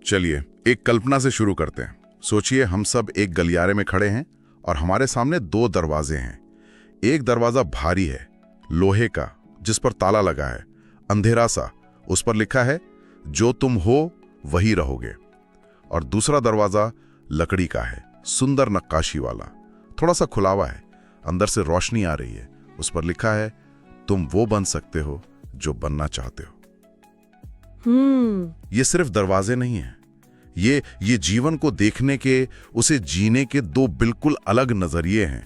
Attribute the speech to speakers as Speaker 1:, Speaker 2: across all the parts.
Speaker 1: चलिए एक कल्पना से शुरू करते हैं। सोचिए हम सब एक गलियारे में खड़े हैं और हमारे सामने दो दरवाजे हैं। एक दरवाजा भारी है, लोहे का, जिस पर ताला लगा है, अंधेरा सा, उस पर लिखा है जो तुम हो वही रहोगे। और दूसरा दरवाजा लकड़ी का है, सुंदर नक्काशी वाला, थोड़ा सा खुला हुआ है, अंदर से रोशनी आ रही है, उस पर लिखा है तुम वो बन सकते हो जो बनना चाहते हो। ये सिर्फ दरवाजे नहीं हैं, ये जीवन को देखने के, उसे जीने के दो बिल्कुल अलग नजरिए हैं।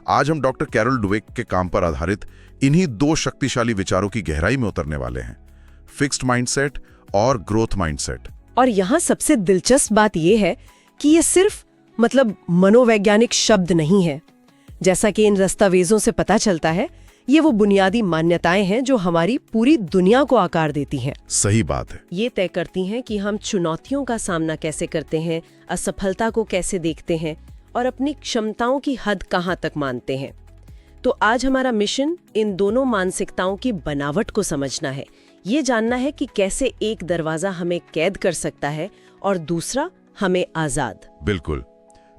Speaker 1: आज हम डॉक्टर कैरल डुवेक के काम पर आधारित इन्हीं दो शक्तिशाली विचारों की गहराई में उतरने वाले हैं, फिक्स्ड माइंडसेट और ग्रोथ माइंडसेट।
Speaker 2: और यहाँ सबसे दिलचस्प बात यह है कि ये सिर्फ मनोवैज्ञानिक शब्द नहीं है। जैसा कि इन दस्तावेजों से पता चलता है, ये वो बुनियादी मान्यताएं हैं जो हमारी पूरी दुनिया को आकार देती हैं।
Speaker 1: सही बात है।
Speaker 2: ये तय करती हैं कि हम चुनौतियों का सामना कैसे करते हैं, असफलता को कैसे देखते हैं और अपनी क्षमताओं की हद कहाँ तक मानते हैं। तो आज हमारा मिशन इन दोनों मानसिकताओं की बनावट को समझना है, ये जानना है कि कैसे एक दरवाजा हमें कैद कर सकता है और दूसरा हमें आजाद।
Speaker 1: बिल्कुल।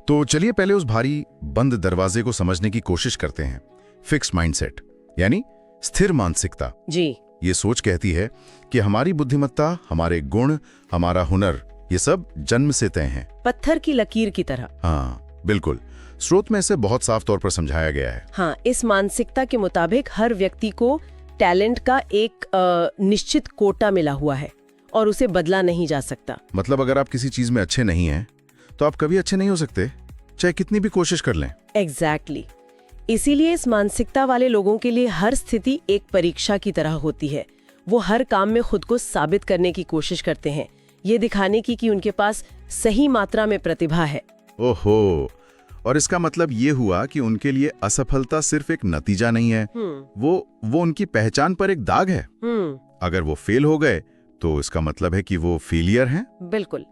Speaker 1: तो चलिए पहले उस भारी बंद दरवाजे को समझने की कोशिश करते हैं। फिक्स्ड माइंडसेट यानी स्थिर मानसिकता।
Speaker 2: जी।
Speaker 1: ये सोच कहती है कि हमारी बुद्धिमत्ता, हमारे गुण, हमारा हुनर, ये सब जन्म से तय हैं,
Speaker 2: पत्थर की लकीर की तरह।
Speaker 1: हाँ बिल्कुल। स्रोत में इसे बहुत साफ तौर पर समझाया गया है।
Speaker 2: हाँ, इस मानसिकता के मुताबिक हर व्यक्ति को टैलेंट का एक निश्चित कोटा मिला हुआ है और उसे बदला नहीं जा सकता।
Speaker 1: मतलब अगर आप किसी चीज में अच्छे नहीं हैं, तो आप कभी अच्छे नहीं हो सकते, चाहे कितनी भी कोशिश कर लें।
Speaker 2: एग्जैक्टली। इसीलिए इस मानसिकता वाले लोगों के लिए हर स्थिति एक परीक्षा की तरह होती है। वो हर काम में खुद को साबित करने की कोशिश करते हैं, ये दिखाने की कि उनके पास सही मात्रा में प्रतिभा है।
Speaker 1: ओहो, और इसका मतलब ये हुआ कि उनके लिए असफलता सिर्फ एक नतीजा नहीं है, वो उनकी पहचान पर एक दाग है। अगर वो फेल हो गए तो इसका मतलब है कि वो फेलियर हैं।
Speaker 2: बिल्कुल।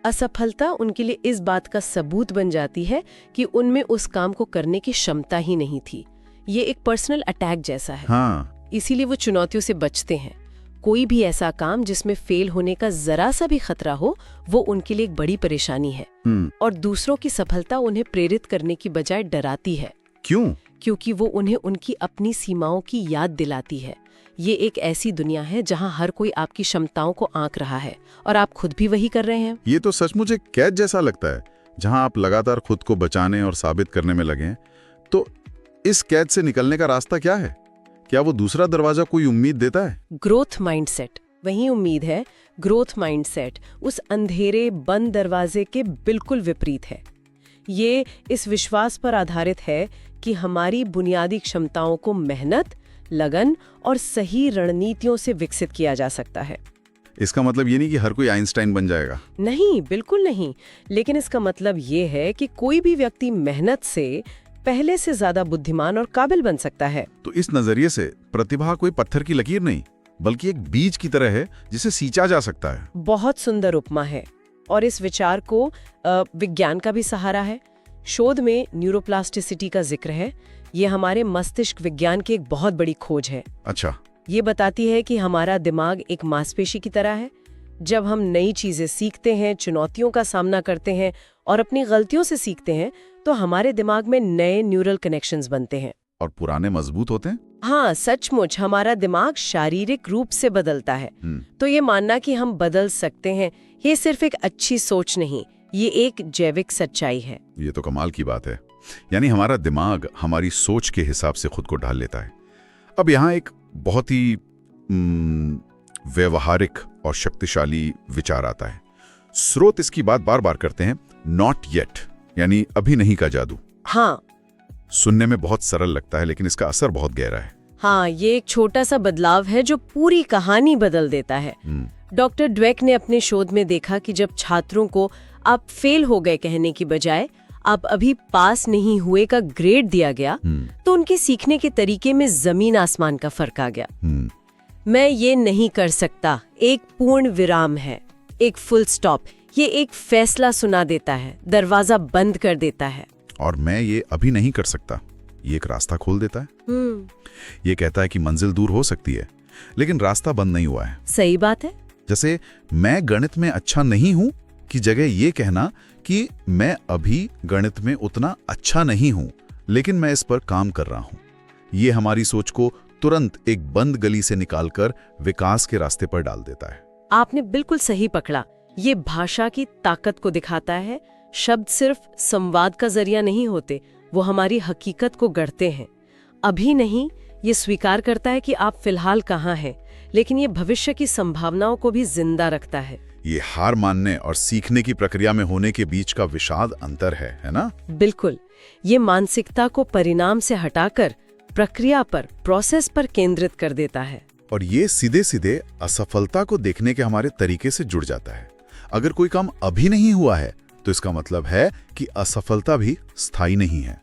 Speaker 2: असफलता उनके लिए इस बात का सबूत बन जाती है कि उनमें उस काम को करने की क्षमता ही नहीं थी। ये एक पर्सनल अटैक जैसा है।
Speaker 1: हाँ।
Speaker 2: इसीलिए वो चुनौतियों से बचते हैं। कोई भी ऐसा काम जिसमें फेल होने का जरा सा भी खतरा हो, वो उनके लिए एक बड़ी परेशानी है। और दूसरों की सफलता उन्हें प्रेरित करने की बजाय डराती है।
Speaker 1: क्यों?
Speaker 2: क्योंकि वो उन्हें उनकी अपनी सीमाओं की याद दिलाती है। ये एक ऐसी दुनिया है जहां हर कोई आपकी क्षमताओं को आंक रहा है और आप खुद भी वही कर रहे हैं।
Speaker 1: ये तो सचमुच एक कैद जैसा लगता है, जहां आप लगातार खुद को बचाने और साबित करने में लगे हैं। तो इस कैद से निकलने का रास्ता क्या है? क्या वो दूसरा दरवाजा कोई उम्मीद देता है?
Speaker 2: ग्रोथ माइंडसेट वही उम्मीद है। ग्रोथ माइंडसेट उस अंधेरे बंद दरवाजे के बिल्कुल विपरीत है। ये इस विश्वास पर आधारित है कि हमारी बुनियादी क्षमताओं को मेहनत, लगन और सही रणनीतियों से विकसित किया जा सकता है।
Speaker 1: इसका मतलब ये नहीं कि हर कोई आइंस्टाइन बन जाएगा।
Speaker 2: नहीं, बिल्कुल नहीं। लेकिन इसका मतलब ये है कि कोई भी व्यक्ति मेहनत से पहले से ज्यादा बुद्धिमान और काबिल बन सकता है।
Speaker 1: तो इस नजरिए से प्रतिभा कोई पत्थर की लकीर नहीं, बल्कि एक बीज की तरह है जिसे सींचा जा सकता है।
Speaker 2: बहुत सुंदर उपमा है। और इस विचार को विज्ञान का भी सहारा है। शोध में न्यूरोप्लास्टिसिटी का जिक्र है। ये हमारे मस्तिष्क विज्ञान की एक बहुत बड़ी खोज है।
Speaker 1: अच्छा।
Speaker 2: ये बताती है कि हमारा दिमाग एक मांसपेशी की तरह है। जब हम नई चीजें सीखते हैं, चुनौतियों का सामना करते हैं और अपनी गलतियों से सीखते हैं, तो हमारे दिमाग में नए न्यूरल कनेक्शंस बनते हैं।
Speaker 1: और पुराने मजबूत होते हैं?
Speaker 2: हाँ, सचमुच हमारा दिमाग शारीरिक रूप से बदलता है। तो ये मानना कि हम बदल सकते हैं, ये सिर्फ एक अच्छी सोच नहीं, ये एक जैविक सच्चाई है।
Speaker 1: ये तो कमाल की बात है। यानी हमारा दिमाग हमारी सोच के हिसाब से खुद को ढाल लेता है। अब यहाँ एक बहुत ही व्यवहारिक और शक्तिशाली विचार आता है। स्रोत इसकी बात बार बार करते हैं, नॉट येट, यानी अभी नहीं का जादू।
Speaker 2: हाँ।
Speaker 1: सुनने में बहुत सरल लगता है, लेकिन इसका असर बहुत गहरा है।
Speaker 2: हाँ, ये एक छोटा सा बदलाव है जो पूरी कहानी बदल देता है। डॉक्टर ड्वेक ने अपने शोध में देखा कि जब छात्रों को आप फेल हो गए कहने की बजाय आप अभी पास नहीं हुए का ग्रेड दिया गया, तो उनके सीखने के तरीके में जमीन आसमान का फर्क आ गया। मैं ये नहीं कर सकता एक पूर्ण विराम है, एक फुल स्टॉप। ये एक फैसला सुना देता है, दरवाजा बंद कर देता है।
Speaker 1: और मैं ये अभी नहीं कर सकता, ये एक रास्ता खोल देता है। ये कहता है कि मंजिल दूर हो सकती है, लेकिन रास्ता बंद नहीं हुआ है।
Speaker 2: सही बात है।
Speaker 1: जैसे मैं गणित में अच्छा नहीं हूं की जगह ये कहना कि मैं अभी गणित में उतना अच्छा नहीं हूं, लेकिन मैं इस पर काम कर रहा हूं। ये हमारी सोच को तुरंत एक बंद गली से निकालकर विकास के रास्ते पर डाल देता है।
Speaker 2: आपने बिल्कुल सही पकड़ा। ये भाषा की ताकत को दिखाता है। शब्द सिर्फ संवाद का जरिया नहीं होते, वो हमारी हकीकत को गढ़ते हैं। अभी नहीं, ये स्वीकार करता है कि आप फिलहाल कहाँ हैं, लेकिन ये भविष्य की संभावनाओं को भी जिंदा रखता है।
Speaker 1: ये हार मानने और सीखने की प्रक्रिया में होने के बीच का विशाल अंतर है ना?
Speaker 2: बिल्कुल। ये मानसिकता को परिणाम से हटाकर प्रक्रिया पर, प्रोसेस पर केंद्रित कर देता है।
Speaker 1: और ये सीधे सीधे असफलता को देखने के हमारे तरीके से जुड़ जाता है। अगर कोई काम अभी नहीं हुआ है तो इसका मतलब है कि असफलता भी स्थायी नहीं है।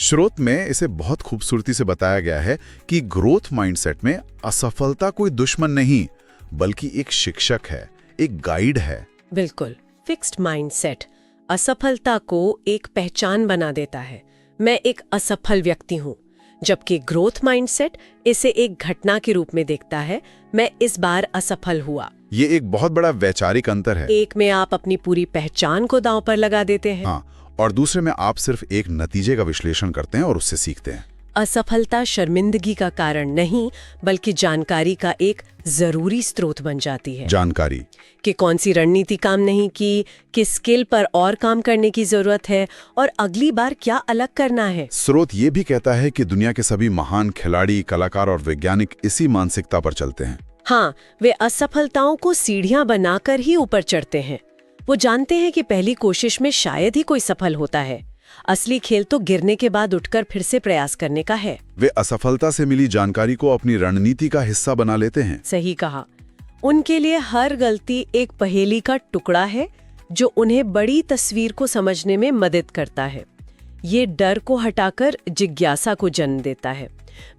Speaker 1: स्रोत में इसे बहुत खूबसूरती से बताया गया है कि ग्रोथ माइंडसेट में असफलता कोई दुश्मन नहीं, बल्कि एक शिक्षक है, एक गाइड है।
Speaker 2: बिल्कुल। फिक्स्ड माइंडसेट असफलता को एक पहचान बना देता है। मैं एक असफल व्यक्ति हूँ, जबकि ग्रोथ माइंडसेट इसे एक घटना के रूप में देखता है। मैं इस बार असफल हुआ।
Speaker 1: ये एक बहुत बड़ा वैचारिक अंतर है।
Speaker 2: एक में आप अपनी पूरी पहचान को दांव पर लगा देते हैं,
Speaker 1: हाँ, और दूसरे में आप सिर्फ एक नतीजे का विश्लेषण करते हैं और उससे सीखते हैं।
Speaker 2: असफलता शर्मिंदगी का कारण नहीं, बल्कि जानकारी का एक जरूरी स्रोत बन जाती है।
Speaker 1: जानकारी
Speaker 2: कि कौन सी रणनीति काम नहीं की, किस स्किल पर और काम करने की जरूरत है और अगली बार क्या अलग करना है।
Speaker 1: स्रोत ये भी कहता है कि दुनिया के सभी महान खिलाड़ी, कलाकार और वैज्ञानिक इसी मानसिकता पर चलते हैं।
Speaker 2: हाँ, वे असफलताओं को सीढ़ियां बनाकर ही ऊपर चढ़ते हैं। वो जानते हैं कि पहली कोशिश में शायद ही कोई सफल होता है। असली खेल तो गिरने के बाद उठकर फिर से प्रयास करने का है।
Speaker 1: वे असफलता से मिली जानकारी को अपनी रणनीति का हिस्सा बना लेते हैं।
Speaker 2: सही कहा। उनके लिए हर गलती एक पहेली का टुकड़ा है जो उन्हें बड़ी तस्वीर को समझने में मदद करता है। ये डर को हटाकर जिज्ञासा को जन्म देता है।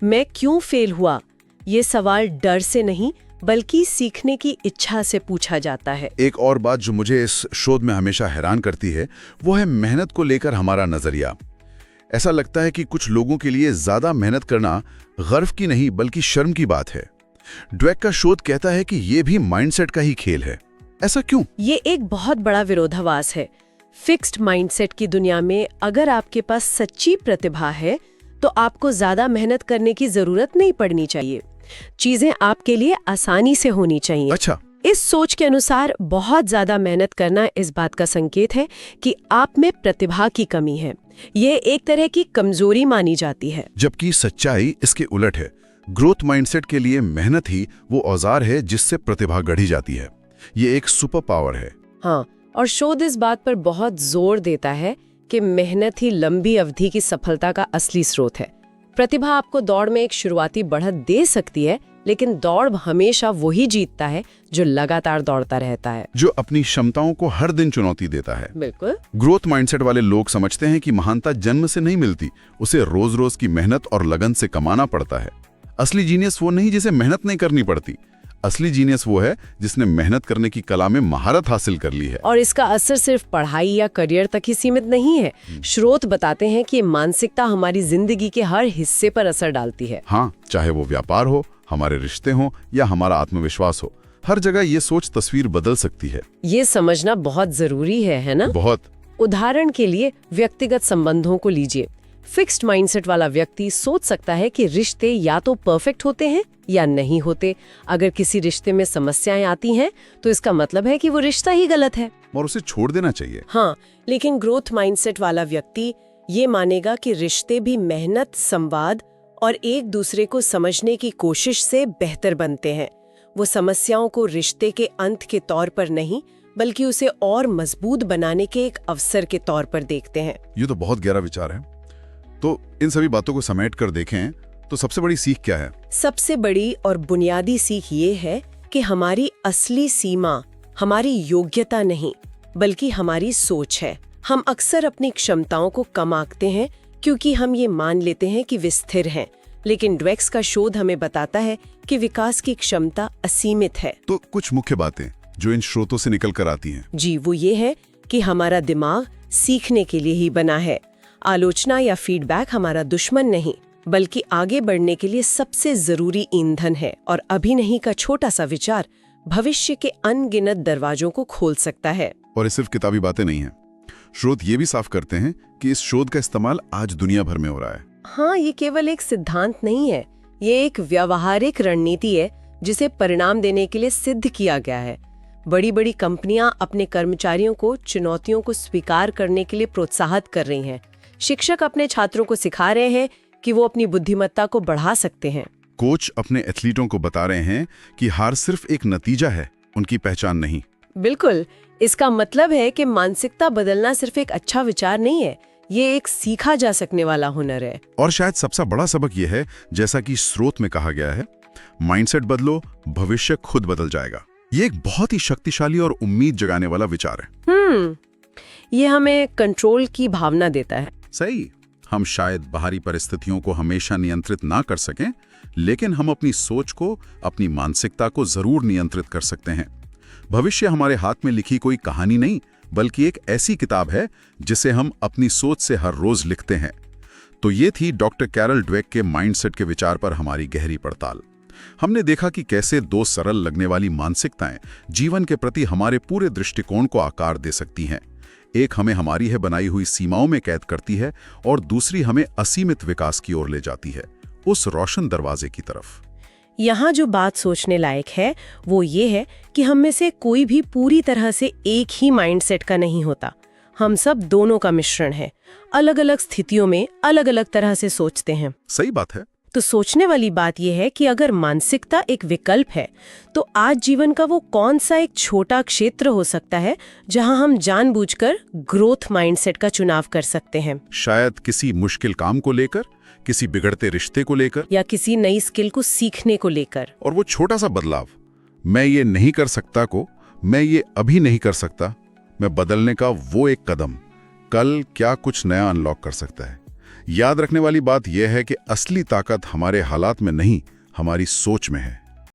Speaker 2: मैं क्यों फेल हुआ? ये सवाल डर से नहीं, बल्कि सीखने की इच्छा से पूछा जाता है।
Speaker 1: एक और बात जो मुझे इस शोध में हमेशा हैरान करती है, वो है मेहनत को लेकर हमारा नजरिया। ऐसा लगता है कि कुछ लोगों के लिए ज्यादा मेहनत करना गर्व की नहीं, बल्कि शर्म की बात है। ड्वेक का शोध कहता है कि ये भी माइंडसेट का ही खेल है। ऐसा क्यों?
Speaker 2: ये एक बहुत बड़ा विरोधाभास है। फिक्स्ड माइंडसेट की दुनिया में अगर आपके पास सच्ची प्रतिभा है तो आपको ज्यादा मेहनत करने की जरूरत नहीं पड़नी चाहिए। चीजें आपके लिए आसानी से होनी चाहिए।
Speaker 1: अच्छा।
Speaker 2: इस सोच के अनुसार बहुत ज्यादा मेहनत करना इस बात का संकेत है कि आप में प्रतिभा की कमी है। ये एक तरह की कमजोरी मानी जाती है,
Speaker 1: जबकि सच्चाई इसके उलट है। ग्रोथ माइंडसेट के लिए मेहनत ही वो औजार है जिससे प्रतिभा गढ़ी जाती है। ये एक सुपर पावर है।
Speaker 2: हाँ, और शोध इस बात पर बहुत जोर देता है कि मेहनत ही लंबी अवधि की सफलता का असली स्रोत है। प्रतिभा आपको दौड़ में एक शुरुआती बढ़त दे सकती है, लेकिन दौड़ हमेशा वही जीतता है जो लगातार दौड़ता रहता है,
Speaker 1: जो अपनी क्षमताओं को हर दिन चुनौती देता है।
Speaker 2: बिल्कुल।
Speaker 1: ग्रोथ माइंडसेट वाले लोग समझते हैं कि महानता जन्म से नहीं मिलती, उसे रोज रोज की मेहनत और लगन से कमाना पड़ता है। असली जीनियस वो नहीं जिसे मेहनत नहीं करनी पड़ती। असली जीनियस वो है जिसने मेहनत करने की कला में महारत हासिल कर ली है।
Speaker 2: और इसका असर सिर्फ पढ़ाई या करियर तक ही सीमित नहीं है। स्रोत बताते हैं कि मानसिकता हमारी जिंदगी के हर हिस्से पर असर डालती है।
Speaker 1: हाँ, चाहे वो व्यापार हो, हमारे रिश्ते हो या हमारा आत्मविश्वास हो, हर जगह ये सोच तस्वीर बदल सकती है।
Speaker 2: ये समझना बहुत जरूरी है ना?
Speaker 1: बहुत।
Speaker 2: उदाहरण के लिए व्यक्तिगत संबंधों को लीजिए। फिक्स्ड माइंडसेट वाला व्यक्ति सोच सकता है कि रिश्ते या तो परफेक्ट होते हैं या नहीं होते। अगर किसी रिश्ते में समस्याएं आती हैं तो इसका मतलब है कि वो रिश्ता ही गलत है
Speaker 1: और उसे छोड़ देना चाहिए।
Speaker 2: हाँ, लेकिन ग्रोथ माइंडसेट वाला व्यक्ति ये मानेगा कि रिश्ते भी मेहनत, संवाद और एक दूसरे को समझने की कोशिश से बेहतर बनते हैं। वो समस्याओं को रिश्ते के अंत के तौर पर नहीं, बल्कि उसे और मजबूत बनाने के एक अवसर के तौर पर देखते हैं।
Speaker 1: ये तो बहुत गहरा विचार है। तो इन सभी बातों को समेट कर देखें तो सबसे बड़ी सीख क्या है?
Speaker 2: सबसे बड़ी और बुनियादी सीख ये है कि हमारी असली सीमा हमारी योग्यता नहीं, बल्कि हमारी सोच है। हम अक्सर अपनी क्षमताओं को कम आंकते हैं क्योंकि हम ये मान लेते हैं कि वे स्थिर हैं, लेकिन ड्वेक्स का शोध हमें बताता है कि विकास की क्षमता असीमित है।
Speaker 1: तो कुछ मुख्य बातें जो इन स्रोतों से निकल कर आती हैं।
Speaker 2: जी, वो ये है कि हमारा दिमाग सीखने के लिए ही बना है। आलोचना या फीडबैक हमारा दुश्मन नहीं, बल्कि आगे बढ़ने के लिए सबसे जरूरी ईंधन है। और अभी नहीं का छोटा सा विचार भविष्य के अनगिनत दरवाजों को खोल सकता है।
Speaker 1: और ये सिर्फ किताबी बातें नहीं हैं। स्रोत ये भी साफ करते हैं कि इस शोध का इस्तेमाल आज दुनिया भर में हो रहा है।
Speaker 2: हाँ, ये केवल एक सिद्धांत नहीं है, ये एक व्यावहारिक रणनीति है जिसे परिणाम देने के लिए सिद्ध किया गया है। बड़ी बड़ी कंपनियां अपने कर्मचारियों को चुनौतियों को स्वीकार करने के लिए प्रोत्साहित कर रही हैं। शिक्षक अपने छात्रों को सिखा रहे हैं कि वो अपनी बुद्धिमत्ता को बढ़ा सकते हैं।
Speaker 1: कोच अपने एथलीटों को बता रहे हैं कि हार सिर्फ एक नतीजा है, उनकी पहचान नहीं।
Speaker 2: बिल्कुल, इसका मतलब है कि मानसिकता बदलना सिर्फ एक अच्छा विचार नहीं है, ये एक सीखा जा सकने वाला हुनर है।
Speaker 1: और शायद सबसे बड़ा सबक ये है, जैसा कि स्रोत में कहा गया है, माइंडसेट बदलो, भविष्य खुद बदल जाएगा। ये एक बहुत ही शक्तिशाली और उम्मीद जगाने वाला विचार है।
Speaker 2: ये हमें कंट्रोल की भावना देता है।
Speaker 1: सही, हम शायद बाहरी परिस्थितियों को हमेशा नियंत्रित ना कर सकें, लेकिन हम अपनी सोच को, अपनी मानसिकता को जरूर नियंत्रित कर सकते हैं। भविष्य हमारे हाथ में लिखी कोई कहानी नहीं, बल्कि एक ऐसी किताब है जिसे हम अपनी सोच से हर रोज लिखते हैं। तो ये थी डॉक्टर कैरल ड्वेक के माइंडसेट के विचार पर हमारी गहरी पड़ताल। हमने देखा कि कैसे दो सरल लगने वाली मानसिकताएं जीवन के प्रति हमारे पूरे दृष्टिकोण को आकार दे सकती हैं। एक हमें हमारी है बनाई हुई सीमाओं में कैद करती है और दूसरी हमें असीमित विकास की ओर ले जाती है, उस रोशन दरवाजे की तरफ।
Speaker 2: यहाँ जो बात सोचने लायक है वो ये है कि हम में से कोई भी पूरी तरह से एक ही माइंडसेट का नहीं होता। हम सब दोनों का मिश्रण है, अलग अलग स्थितियों में अलग अलग तरह से सोचते हैं।
Speaker 1: सही बात है।
Speaker 2: तो सोचने वाली बात यह है कि अगर मानसिकता एक विकल्प है, तो आज जीवन का वो कौन सा एक छोटा क्षेत्र हो सकता है जहां हम जानबूझकर ग्रोथ माइंडसेट का चुनाव कर सकते हैं।
Speaker 1: शायद किसी मुश्किल काम को लेकर, किसी बिगड़ते रिश्ते को लेकर,
Speaker 2: या किसी नई स्किल को सीखने को लेकर।
Speaker 1: और वो छोटा सा बदलाव, मैं ये नहीं कर सकता को मैं ये अभी नहीं कर सकता, मैं बदलने का वो एक कदम कल क्या कुछ नया अनलॉक कर सकता है। याद रखने वाली बात यह है कि असली ताकत हमारे हालात में नहीं, हमारी सोच में है।